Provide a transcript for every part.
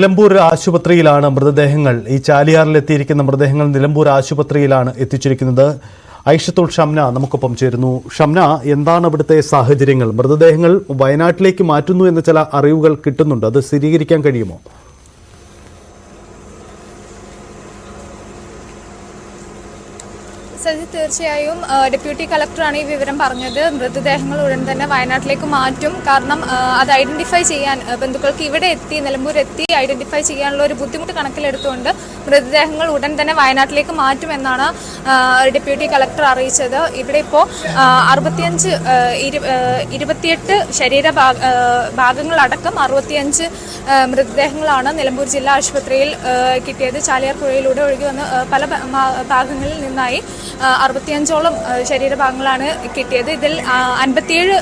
നിലമ്പൂർ ആശുപത്രിയിലാണ് മൃതദേഹങ്ങൾ ചാലിയാറിലെത്തിയിരിക്കുന്ന മൃതദേഹങ്ങൾ നിലമ്പൂർ ആശുപത്രിയിലാണ് എത്തിച്ചിരിക്കുന്നത്. ഐഷത്തുൽ ഷംന നമുക്കൊപ്പം ചേരുന്നു. ഷംന, എന്താണ് ഇവിടുത്തെ സാഹചര്യങ്ങൾ? മൃതദേഹങ്ങൾ വയനാട്ടിലേക്ക് മാറ്റുന്നു എന്ന ചില അറിവുകൾ കിട്ടുന്നുണ്ട്, അത് സ്ഥിരീകരിക്കാൻ കഴിയുമോ? തീർച്ചയായും ഡെപ്യൂട്ടി കളക്ടറാണ് ഈ വിവരം പറഞ്ഞത്. മൃതദേഹങ്ങൾ ഉടൻ തന്നെ വയനാട്ടിലേക്ക് മാറ്റും. കാരണം അത് ഐഡന്റിഫൈ ചെയ്യാൻ ബന്ധുക്കൾക്ക് ഇവിടെ എത്തി നിലമ്പൂർ എത്തി ഐഡന്റിഫൈ ചെയ്യാനുള്ള ഒരു ബുദ്ധിമുട്ട് കണക്കിലെടുത്തുകൊണ്ട് മൃതദേഹങ്ങൾ ഉടൻ തന്നെ വയനാട്ടിലേക്ക് മാറ്റുമെന്നാണ് ഡെപ്യൂട്ടി കളക്ടർ അറിയിച്ചത്. ഇവിടെ ഇപ്പോൾ 28 ശരീരഭാഗങ്ങളടക്കം 65 മൃതദേഹങ്ങളാണ് നിലമ്പൂർ ജില്ലാ ആശുപത്രിയിൽ കിട്ടിയത്. ചാലിയാർ പുഴയിലൂടെ ഒഴുകി വന്ന് പല ഭാഗങ്ങളിൽ നിന്നായി 65ഓളം ശരീരഭാഗങ്ങളാണ് കിട്ടിയത്. ഇതിൽ 57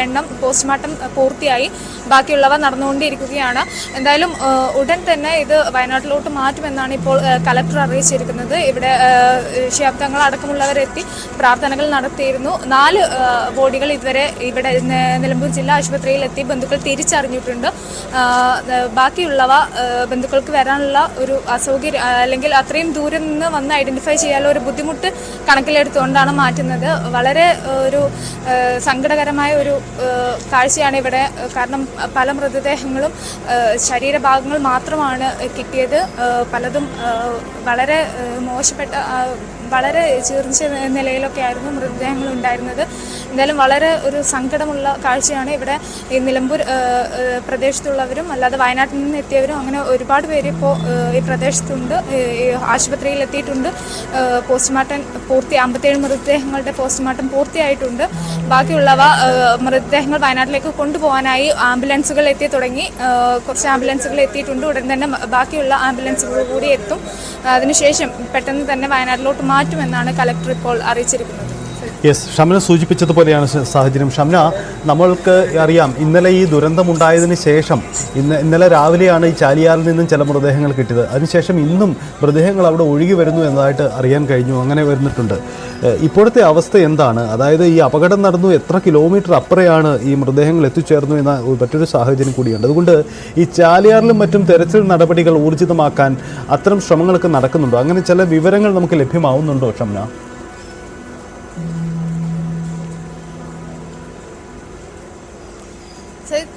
എണ്ണം പോസ്റ്റ്മോർട്ടം പൂർത്തിയായി, ബാക്കിയുള്ളവ നടന്നുകൊണ്ടിരിക്കുകയാണ്. എന്തായാലും ഉടൻ തന്നെ ഇത് വയനാട്ടിലോട്ട് മാറ്റുമെന്നാണ് ഇപ്പോൾ കലക്ടർ അറിയിച്ചിരിക്കുന്നത്. ഇവിടെ ശിഹാബ്ദങ്ങൾ അടക്കമുള്ളവരെത്തി പ്രാർത്ഥനകൾ നടത്തിയിരുന്നു. 4 ബോഡികൾ ഇതുവരെ ഇവിടെ നിലമ്പൂർ ജില്ലാ ആശുപത്രിയിൽ എത്തി ബന്ധുക്കൾ തിരിച്ചറിഞ്ഞിട്ടുണ്ട്. ബാക്കിയുള്ളവ ബന്ധുക്കൾക്ക് വരാനുള്ള ഒരു അസൗകര്യം അല്ലെങ്കിൽ അത്രയും ദൂരം നിന്ന് വന്ന് ഐഡന്റിഫൈ ചെയ്യാനുള്ള ഒരു ബുദ്ധിമുട്ട് കണക്കിലെടുത്തുകൊണ്ടാണ് മാറ്റുന്നത്. വളരെ ഒരു സങ്കടകരമായ ഒരു കാഴ്ചയാണ് ഇവിടെ. കാരണം പല മൃതദേഹങ്ങളും ശരീരഭാഗങ്ങൾ മാത്രമാണ് കിട്ടിയത്. പലതും വളരെ മോശപ്പെട്ട വളരെ ചീർച്ച നിലയിലൊക്കെ ആയിരുന്നു മൃതദേഹങ്ങൾ ഉണ്ടായിരുന്നത്. എന്തായാലും വളരെ ഒരു സങ്കടമുള്ള കാഴ്ചയാണ് ഇവിടെ. ഈ നിലമ്പൂർ പ്രദേശത്തുള്ളവരും അല്ലാതെ വയനാട്ടിൽ നിന്ന് എത്തിയവരും അങ്ങനെ ഒരുപാട് പേര് ഇപ്പോൾ ഈ പ്രദേശത്തുണ്ട്, ആശുപത്രിയിൽ എത്തിയിട്ടുണ്ട്. പോസ്റ്റ്മോർട്ടം 57 മൃതദേഹങ്ങളുടെ പോസ്റ്റ്മോർട്ടം പൂർത്തിയായിട്ടുണ്ട്. ബാക്കിയുള്ളവ മൃതദേഹങ്ങൾ വയനാട്ടിലേക്ക് കൊണ്ടുപോകാനായി ആംബുലൻസുകൾ എത്തി തുടങ്ങി. കുറച്ച് ആംബുലൻസുകൾ എത്തിയിട്ടുണ്ട്. ഉടൻ തന്നെ ബാക്കിയുള്ള ആംബുലൻസുകൾ കൂടി എത്തും. അതിനുശേഷം പെട്ടെന്ന് തന്നെ വയനാട്ടിലോട്ട് മാറ്റുമെന്നാണ് കലക്ടർ ഇപ്പോൾ അറിയിച്ചിരിക്കുന്നത്. ഷംന സൂചിപ്പിച്ചതുപോലെയാണ് സാഹചര്യം. ഷംന, നമ്മൾക്ക് അറിയാം, ഇന്നലെ ഈ ദുരന്തമുണ്ടായതിന് ശേഷം ഇന്നലെ രാവിലെയാണ് ഈ ചാലിയാറിൽ നിന്നും ചില മൃതദേഹങ്ങൾ കിട്ടിയത്. അതിനുശേഷം ഇന്നും മൃതദേഹങ്ങൾ അവിടെ ഒഴുകി വരുന്നു എന്നതായിട്ട് അറിയാൻ കഴിഞ്ഞു. അങ്ങനെ വരുന്നിട്ടുണ്ട്. ഇപ്പോഴത്തെ അവസ്ഥ എന്താണ്? അതായത് ഈ അപകടം നടന്നു എത്ര കിലോമീറ്റർ അപ്പുറയാണ് ഈ മൃതദേഹങ്ങൾ എത്തിച്ചേർന്നു എന്ന മറ്റൊരു സാഹചര്യം കൂടിയുണ്ട്. അതുകൊണ്ട് ഈ ചാലിയാറിലും മറ്റും തെരച്ചിൽ നടപടികൾ ഊർജിതമാക്കാൻ അത്തരം ശ്രമങ്ങളൊക്കെ നടക്കുന്നുണ്ടോ? അങ്ങനെ ചില വിവരങ്ങൾ നമുക്ക് ലഭ്യമാവുന്നുണ്ടോ ഷംന?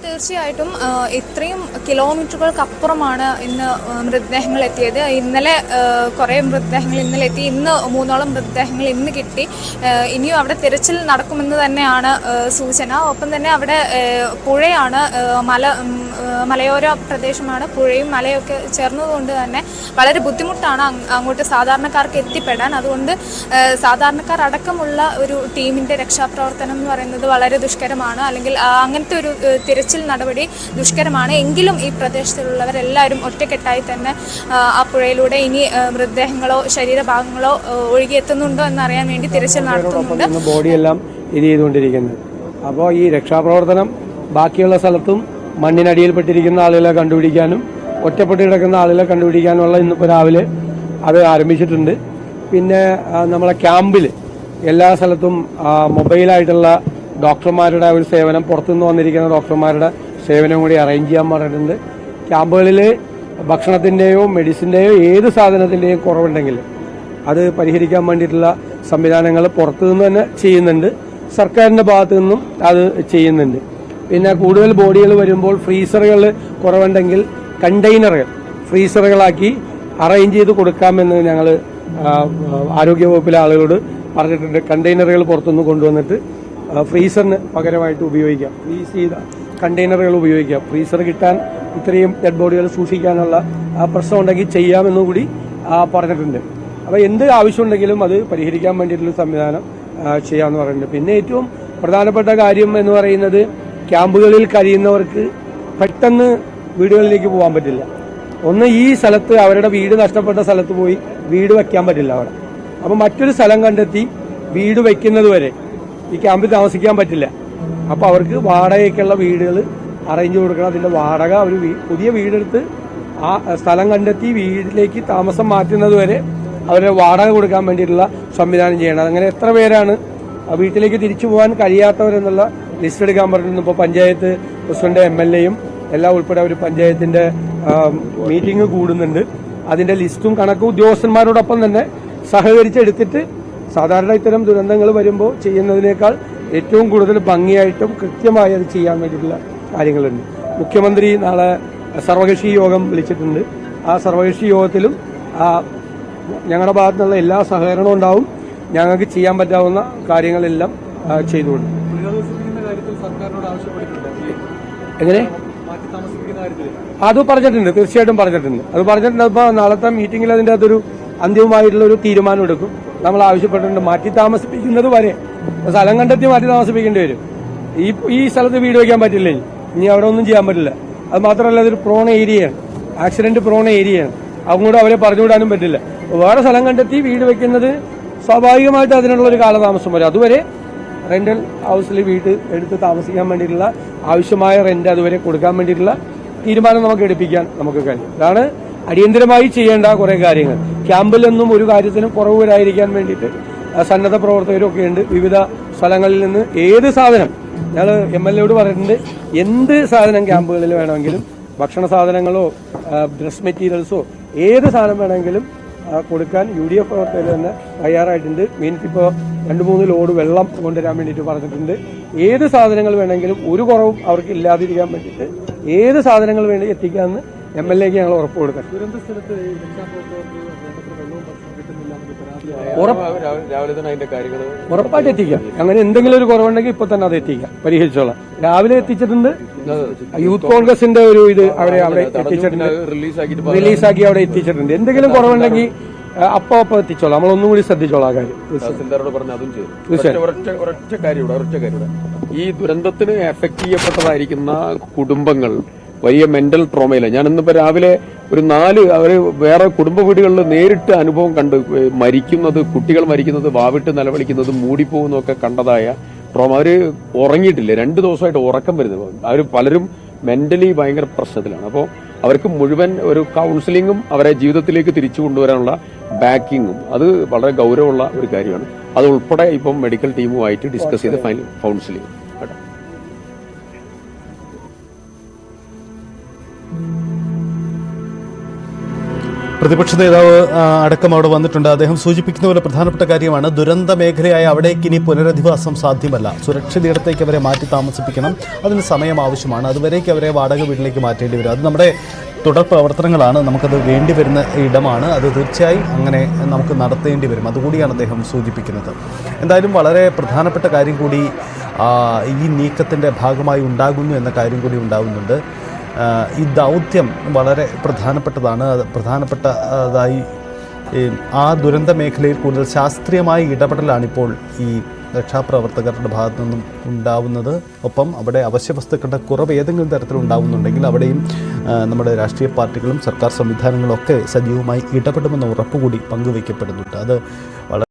തീർച്ചയായിട്ടും ഇത്രയും കിലോമീറ്ററുകൾക്കപ്പുറമാണ് ഇന്ന് മൃതദേഹങ്ങൾ എത്തിയത്. ഇന്നലെ കുറേ മൃതദേഹങ്ങൾ ഇന്നലെ എത്തി. ഇന്ന് 3ഓളം മൃതദേഹങ്ങൾ ഇന്ന് കിട്ടി. ഇനിയും അവിടെ തിരച്ചിൽ നടക്കുമെന്ന് തന്നെയാണ് സൂചന. ഒപ്പം തന്നെ അവിടെ പുഴയാണ്, മലയോര പ്രദേശമാണ്. പുഴയും മലയൊക്കെ ചേർന്നതുകൊണ്ട് തന്നെ വളരെ ബുദ്ധിമുട്ടാണ് അങ്ങോട്ട് സാധാരണക്കാർക്ക് എത്തിപ്പെടാൻ. അതുകൊണ്ട് സാധാരണക്കാർ അടക്കമുള്ള ഒരു ടീമിൻ്റെ രക്ഷാപ്രവർത്തനം എന്ന് പറയുന്നത് വളരെ ദുഷ്കരമാണ്. അല്ലെങ്കിൽ അങ്ങനത്തെ ഒരു തിരച്ചിൽ നടപടി ദുഷ്കരമാണ്. എങ്കിലും ഈ പ്രദേശത്തുള്ളവരെല്ലാവരും ഒറ്റക്കെട്ടായി തന്നെ ആ പുഴയിലൂടെ ഇനി മൃതദേഹങ്ങളോ ശരീരഭാഗങ്ങളോ ഒഴുകിയെത്തുന്നുണ്ടോ എന്നറിയാൻ വേണ്ടി തിരച്ചിൽ നടത്തുന്നുണ്ട്. ബോഡിയെല്ലാം ഇത് ചെയ്തുകൊണ്ടിരിക്കുന്നത്. അപ്പോൾ ഈ രക്ഷാപ്രവർത്തനം ബാക്കിയുള്ള സ്ഥലത്തും മണ്ണിനടിയിൽപ്പെട്ടിരിക്കുന്ന ആളുകളെ കണ്ടുപിടിക്കാനും ഒറ്റപ്പെട്ട് കിടക്കുന്ന ആളുകളെ കണ്ടുപിടിക്കാനുള്ള ഇന്നിപ്പോൾ രാവിലെ അത് ആരംഭിച്ചിട്ടുണ്ട്. പിന്നെ നമ്മളെ ക്യാമ്പിൽ എല്ലാ സ്ഥലത്തും മൊബൈലായിട്ടുള്ള ഡോക്ടർമാരുടെ ഒരു സേവനം, പുറത്തുനിന്ന് വന്നിരിക്കുന്ന ഡോക്ടർമാരുടെ സേവനം കൂടി അറേഞ്ച് ചെയ്യാൻ പറഞ്ഞിട്ടുണ്ട്. ക്യാമ്പുകളിൽ ഭക്ഷണത്തിൻ്റെയോ മെഡിസിൻ്റെയോ ഏത് സാധനത്തിൻ്റെയും കുറവുണ്ടെങ്കിൽ അത് പരിഹരിക്കാൻ വേണ്ടിയിട്ടുള്ള സംവിധാനങ്ങൾ പുറത്തുനിന്ന് തന്നെ ചെയ്യുന്നുണ്ട്. സർക്കാരിൻ്റെ ഭാഗത്തു നിന്നും അത് ചെയ്യുന്നുണ്ട്. പിന്നെ കൂടുതൽ ബോഡികൾ വരുമ്പോൾ ഫ്രീസറുകൾ കുറവുണ്ടെങ്കിൽ കണ്ടെയ്നറുകൾ ഫ്രീസറുകളാക്കി അറേഞ്ച് ചെയ്ത് കൊടുക്കാമെന്ന് ഞങ്ങൾ ആരോഗ്യവകുപ്പിലെ ആളുകളോട് പറഞ്ഞിട്ടുണ്ട്. കണ്ടെയ്നറുകൾ പുറത്തുനിന്ന് കൊണ്ടുവന്നിട്ട് ഫ്രീസറിന് പകരമായിട്ട് ഉപയോഗിക്കാം. ഫ്രീസ് ചെയ്ത കണ്ടെയ്നറുകൾ ഉപയോഗിക്കാം. ഫ്രീസർ കിട്ടാൻ ഇത്രയും ഡെഡ് ബോഡികൾ സൂക്ഷിക്കാനുള്ള പ്രശ്നം ഉണ്ടെങ്കിൽ ചെയ്യാമെന്ന് കൂടി പറഞ്ഞിട്ടുണ്ട്. അപ്പോൾ എന്ത് ആവശ്യമുണ്ടെങ്കിലും അത് പരിഹരിക്കാൻ വേണ്ടിയിട്ടുള്ള സംവിധാനം ചെയ്യാമെന്ന് പറഞ്ഞിട്ടുണ്ട്. പിന്നെ ഏറ്റവും പ്രധാനപ്പെട്ട കാര്യം എന്ന് പറയുന്നത് ക്യാമ്പുകളിൽ കഴിയുന്നവർക്ക് പെട്ടെന്ന് വീടുകളിലേക്ക് പോകാൻ പറ്റില്ല. ഒന്ന്, ഈ സ്ഥലത്ത് അവരുടെ വീട് നഷ്ടപ്പെട്ട സ്ഥലത്ത് പോയി വീട് വയ്ക്കാൻ പറ്റില്ല അവിടെ. അപ്പോൾ മറ്റൊരു സ്ഥലം കണ്ടെത്തി വീട് വയ്ക്കുന്നത് വരെ ഈ ക്യാമ്പിൽ താമസിക്കാൻ പറ്റില്ല. അപ്പോൾ അവർക്ക് വാടകയ്ക്കുള്ള വീടുകൾ അറേഞ്ച് കൊടുക്കണം. അതിൻ്റെ വാടക അവർ പുതിയ വീടെടുത്ത് ആ സ്ഥലം കണ്ടെത്തി വീട്ടിലേക്ക് താമസം മാറ്റുന്നത് വരെ അവരെ വാടക കൊടുക്കാൻ വേണ്ടിയിട്ടുള്ള സംവിധാനം ചെയ്യണം. അങ്ങനെ എത്ര പേരാണ് വീട്ടിലേക്ക് തിരിച്ചു പോകാൻ കഴിയാത്തവരെന്നുള്ള ലിസ്റ്റ് എടുക്കാൻ പറഞ്ഞിരുന്നു. ഇപ്പോൾ പഞ്ചായത്ത് പ്രസിഡന്റ്, MLA യും എല്ലാം ഉൾപ്പെടെ ഒരു പഞ്ചായത്തിൻ്റെ മീറ്റിംഗ് കൂടുന്നുണ്ട്. അതിൻ്റെ ലിസ്റ്റും കണക്കും ഉദ്യോഗസ്ഥന്മാരോടൊപ്പം തന്നെ സഹകരിച്ചെടുത്തിട്ട് സാധാരണ ഇത്തരം ദുരന്തങ്ങൾ വരുമ്പോൾ ചെയ്യുന്നതിനേക്കാൾ ഏറ്റവും കൂടുതൽ ഭംഗിയായിട്ടും കൃത്യമായി അത് ചെയ്യാൻ വേണ്ടിയിട്ടുള്ള കാര്യങ്ങളുണ്ട്. മുഖ്യമന്ത്രി നാളെ സർവകക്ഷി യോഗം വിളിച്ചിട്ടുണ്ട്. ആ സർവകക്ഷി യോഗത്തിലും ഞങ്ങളുടെ ഭാഗത്തു നിന്നുള്ള എല്ലാ സഹകരണവും ഉണ്ടാവും. ഞങ്ങൾക്ക് ചെയ്യാൻ പറ്റാവുന്ന കാര്യങ്ങളെല്ലാം ചെയ്തുകൊണ്ട് എങ്ങനെ അത് പറഞ്ഞിട്ടുണ്ട്, തീർച്ചയായിട്ടും പറഞ്ഞിട്ടുണ്ട്. അത് പറഞ്ഞിട്ടുണ്ട്. ഇപ്പോൾ നാളത്തെ മീറ്റിംഗിൽ അതിൻ്റെ അകത്തൊരു അന്തിമമായിട്ടുള്ള ഒരു തീരുമാനം എടുക്കും. നമ്മൾ ആവശ്യപ്പെട്ടിട്ടുണ്ട് മാറ്റി താമസിപ്പിക്കുന്നത് വരെ സ്ഥലം കണ്ടെത്തി മാറ്റി താമസിപ്പിക്കേണ്ടി വരും. ഈ സ്ഥലത്ത് വീട് വയ്ക്കാൻ പറ്റില്ല, ഇനി അവിടെ ഒന്നും ചെയ്യാൻ പറ്റില്ല. അത് മാത്രമല്ല അതൊരു പ്രോൺ ഏരിയയാണ്, ആക്സിഡന്റ് പ്രോൺ ഏരിയയാണ്. അതുകൊണ്ട് അവരെ പറഞ്ഞുവിടാനും പറ്റില്ല. വേറെ സ്ഥലം കണ്ടെത്തി വീട് വെക്കുന്നത് സ്വാഭാവികമായിട്ട് അതിനുള്ള ഒരു കാലതാമസം വരും. അതുവരെ റെന്റൽ ഹൗസിൽ വീട് എടുത്ത് താമസിക്കാൻ വേണ്ടിയിട്ടുള്ള ആവശ്യമായ റെന്റ് അതുവരെ കൊടുക്കാൻ വേണ്ടിയിട്ടുള്ള തീരുമാനം നമുക്ക് എടുപ്പിക്കാൻ നമുക്ക് കഴിയും. അതാണ് അടിയന്തരമായി ചെയ്യേണ്ട കുറേ കാര്യങ്ങൾ. ക്യാമ്പിലൊന്നും ഒരു കാര്യത്തിനും കുറവ് വരാതിരിക്കാൻ വേണ്ടിയിട്ട് സന്നദ്ധ പ്രവർത്തകരൊക്കെ ഉണ്ട്. വിവിധ സ്ഥലങ്ങളിൽ നിന്ന് ഏത് സാധനം ഞങ്ങൾ MLA പറഞ്ഞിട്ടുണ്ട്, എന്ത് സാധനം ക്യാമ്പുകളിൽ വേണമെങ്കിലും ഭക്ഷണ സാധനങ്ങളോ ഡ്രസ് മെറ്റീരിയൽസോ ഏത് സാധനം വേണമെങ്കിലും കൊടുക്കാൻ UDF പ്രവർത്തകർ തന്നെ തയ്യാറായിട്ടുണ്ട്. മീൻസ് ഇപ്പോൾ 2-3 ലോഡ് വെള്ളം കൊണ്ടുവരാൻ വേണ്ടിയിട്ട് പറഞ്ഞിട്ടുണ്ട്. ഏത് സാധനങ്ങൾ വേണമെങ്കിലും ഒരു കുറവും അവർക്ക് ഇല്ലാതിരിക്കാൻ വേണ്ടിയിട്ട് ഏത് സാധനങ്ങൾ വേണ്ടി എത്തിക്കാമെന്ന് MLAക്ക് ഞങ്ങൾ ഉറപ്പ് കൊടുക്കാം. ഉറപ്പായിട്ട് എത്തിക്കാം. അങ്ങനെ എന്തെങ്കിലും ഒരു കുറവുണ്ടെങ്കിൽ ഇപ്പൊ തന്നെ അത് എത്തിക്കാം, പരിഹരിച്ചോളാം. രാവിലെ എത്തിച്ചിട്ടുണ്ട്. യൂത്ത് കോൺഗ്രസിന്റെ ഒരു ഇത് അവിടെ എത്തിച്ചിട്ടുണ്ട്, റിലീസാക്കി അവിടെ എത്തിച്ചിട്ടുണ്ട്. എന്തെങ്കിലും കുറവുണ്ടെങ്കിൽ അപ്പൊ എത്തിച്ചോളാം. നമ്മളൊന്നും കൂടി ശ്രദ്ധിച്ചോളാം കാര്യം. ഒരൊറ്റ കാര്യം ഈ ദുരന്തത്തിന് എഫക്ട് ചെയ്യപ്പെട്ടതായിരിക്കുന്ന കുടുംബങ്ങൾ വലിയ മെന്റൽ ട്രോമയില്ല. ഞാൻ ഇന്നിപ്പോ രാവിലെ ഒരു 4 അവര് വേറെ കുടുംബ വീടുകളിൽ നേരിട്ട് അനുഭവം കണ്ട് മരിക്കുന്നത്, കുട്ടികൾ മരിക്കുന്നത്, വാവിട്ട് നിലവിളിക്കുന്നത്, മൂടിപ്പോകുന്നതൊക്കെ കണ്ടതായ ട്രോമ. അവര് ഉറങ്ങിയിട്ടില്ല, 2 ദിവസമായിട്ട് ഉറക്കം വരുന്നത്. അവർ പലരും മെന്റലി ഭയങ്കര പ്രശ്നത്തിലാണ്. അപ്പോൾ അവർക്ക് മുഴുവൻ ഒരു കൗൺസിലിങ്ങും അവരെ ജീവിതത്തിലേക്ക് തിരിച്ചു കൊണ്ടുവരാനുള്ള ബാക്കിങ്ങും അത് വളരെ ഗൗരവമുള്ള ഒരു കാര്യമാണ്. അത് ഉൾപ്പെടെ ഇപ്പം മെഡിക്കൽ ടീമുമായിട്ട് ഡിസ്കസ് ചെയ്ത് ഫൈനൽ കൗൺസിലിംഗ്. പ്രതിപക്ഷ നേതാവ് അടക്കം അവിടെ വന്നിട്ടുണ്ട്. അദ്ദേഹം സൂചിപ്പിക്കുന്ന പോലെ പ്രധാനപ്പെട്ട കാര്യമാണ് ദുരന്ത മേഖലയായ അവിടേക്ക് ഇനി പുനരധിവാസം സാധ്യമല്ല. സുരക്ഷിതയിടത്തേക്ക് അവരെ മാറ്റി താമസിപ്പിക്കണം. അതിന് സമയം ആവശ്യമാണ്. അതുവരേക്ക് അവരെ വാടക വീട്ടിലേക്ക് മാറ്റേണ്ടി വരും. അത് നമ്മുടെ തുടർ പ്രവർത്തനങ്ങളാണ്. നമുക്കത് വേണ്ടി വരുന്ന ഇടമാണ്. അത് തീർച്ചയായും അങ്ങനെ നമുക്ക് നടത്തേണ്ടി വരും. അതുകൂടിയാണ് അദ്ദേഹം സൂചിപ്പിക്കുന്നത്. എന്തായാലും വളരെ പ്രധാനപ്പെട്ട കാര്യം കൂടി ഈ നീക്കത്തിൻ്റെ ഭാഗമായി ഉണ്ടാകുന്നു എന്ന കാര്യം കൂടി ഉണ്ടാകുന്നുണ്ട്. ഈ ദൗത്യം വളരെ പ്രധാനപ്പെട്ടതാണ്. പ്രധാനപ്പെട്ടതായി ആ ദുരന്ത മേഖലയിൽ കൂടുതൽ ശാസ്ത്രീയമായ ഇടപെടലാണിപ്പോൾ ഈ രക്ഷാപ്രവർത്തകരുടെ ഭാഗത്തു നിന്നും ഉണ്ടാവുന്നത്. ഒപ്പം അവിടെ അവശ്യ വസ്തുക്കളുടെ കുറവ് ഏതെങ്കിലും തരത്തിലുണ്ടാവുന്നുണ്ടെങ്കിൽ അവിടെയും നമ്മുടെ രാഷ്ട്രീയ പാർട്ടികളും സർക്കാർ സംവിധാനങ്ങളും ഒക്കെ സജീവമായി ഇടപെടുമെന്ന ഉറപ്പുകൂടി പങ്കുവയ്ക്കപ്പെടുന്നുണ്ട്. അത് വളരെ